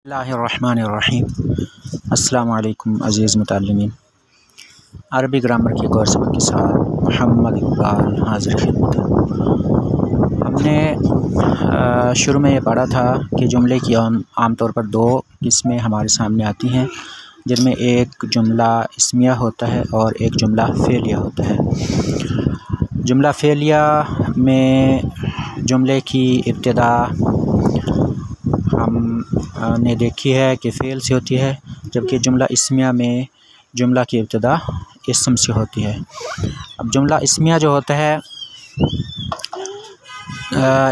बिस्मिल्लाहिर्रहमानिर्रहीम। अस्सलामु अलैकुम अज़ीज़ मुतअल्लिमीन। अरबी ग्रामर के कोर्स के साथ मोहम्मद इकबाल हाज़िर खिदमत। हमने शुरू में ये पढ़ा था कि जुमले की आमतौर पर दो किस्में हमारे सामने आती हैं, जिनमें एक जुमला इस्मिया होता है और एक जुमला फ़ेलिया होता है। जुमला फ़ेलिया में जुमले की इब्तिदा हमने देखी है कि फ़ेल से होती है, जबकि जुमला इस्मिया में जुमला की इब्तिदा इस्म से होती है। अब जुमला इस्मिया जो होता है,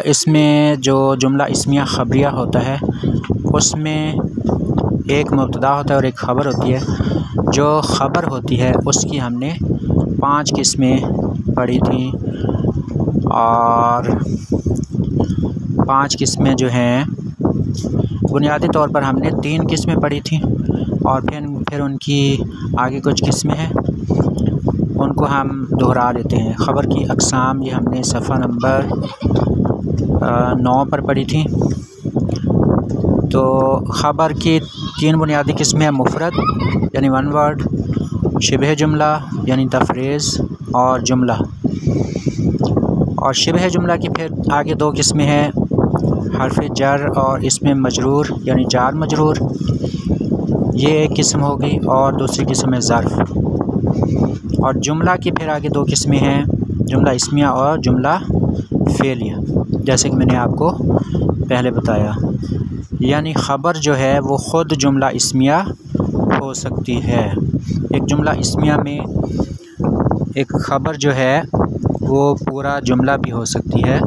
इसमें जो जुमला इस्मिया ख़बरिया होता है उसमें एक मुब्तदा होता है और एक ख़बर होती है। जो ख़बर होती है उसकी हमने 5 किस्में पढ़ी थी और 5 किस्में जो हैं बुनियादी तौर पर हमने 3 किस्में पढ़ी थी और फिर उनकी आगे कुछ किस्में हैं, उनको हम दोहरा लेते हैं। ख़बर की अक़साम ये हमने सफ़ा नंबर 9 पर पढ़ी थी। तो ख़बर की 3 बुनियादी किस्में हैं, मुफ़रद यानी वन वर्ड, शिबह जुमला यानी द फ्रेज़ और जुमला। और शिबह जुमला की फिर आगे 2 किस्में हैं, हर्फ़ जर और इसमें मजरूर यानी जार मजरूर, ये एक किस्म होगी, और दूसरी किस्म है ज़र्फ़। और जुमला की फिर आगे 2 किस्में हैं, जुमला इस्मिया और जुमला फ़ेलिया, जैसे कि मैंने आपको पहले बताया। यानी ख़बर जो है वो ख़ुद जुमला इस्मिया हो सकती है। एक जुमला इस्मिया में एक ख़बर जो है वो पूरा जुमला भी हो सकती है,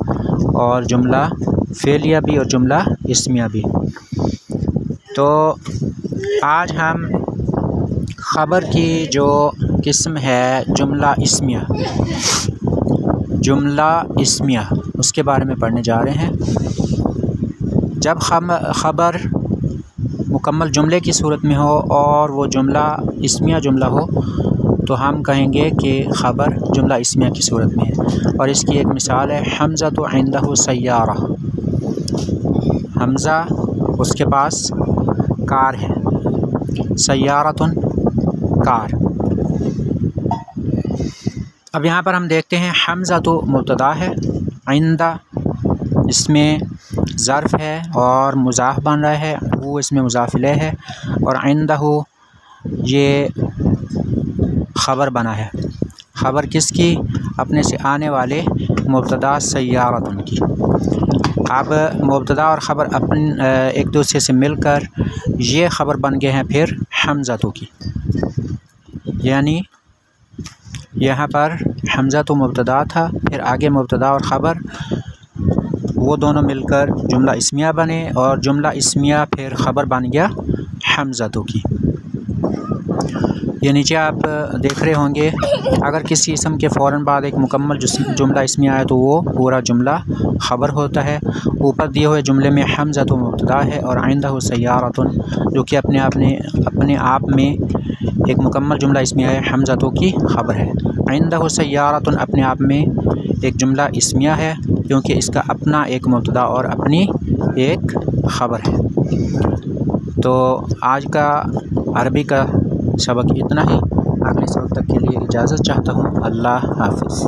और जुमला फ़ेलिया भी और जुमला इस्मिया भी। तो आज हम ख़बर की जो किस्म है जुमला इस्मिया उसके बारे में पढ़ने जा रहे हैं। जब ख़बर मुकम्मल जुमले की सूरत में हो और वो जुमला इस्मिया जुमला हो तो हम कहेंगे कि ख़बर जुमला इस्मिया की सूरत में है। और इसकी एक मिसाल है, हमज़ा तो इंदहु सय्यारा। हमज़ा उसके पास कार है, सय्यारतुन कार। अब यहाँ पर हम देखते हैं, हमज़ा तो मुब्तदा है, इंदा इसमें ज़र्फ़ है और मुज़ाफ़ बन रहा है, वो इसमें मुज़ाफ़ इलैह है, और इंदहु ये ख़बर बना है। ख़बर किसकी? अपने से आने वाले मुब्तदा सय्यारतुन की। अब मुब्तदा और ख़बर एक दूसरे से मिलकर ये ख़बर बन गए हैं फिर हमज़ा की। यानी यहाँ पर हमज़ा तो मुब्तदा था, फिर आगे मुब्तदा और ख़बर वो दोनों मिलकर जुमला इस्मिया बने, और जुमला इस्मिया फिर ख़बर बन गया हमज़ा की। ये नीचे आप देख रहे होंगे, अगर किसी इसम के फ़ौरन बाद एक मुकम्मल जुमला इसमिया आए तो वो पूरा जुमला ख़बर होता है। ऊपर दिए हुए जुमले में हमज़ा तो मुब्तदा है और इंदहु सय्यारतुन जो कि अपने आप में एक मुकम्मल जुमला इसमिया है, हमज़ा तो की ख़बर है। इंदहु सय्यारतुन अपने आप में एक जुमला इस्मिया है, क्योंकि इसका अपना एक मुब्तदा और अपनी एक ख़बर है। तो आज का अरबी का सबक इतना ही। अगले सबक तक के लिए इजाज़त चाहता हूँ। अल्लाह हाफ़िज़।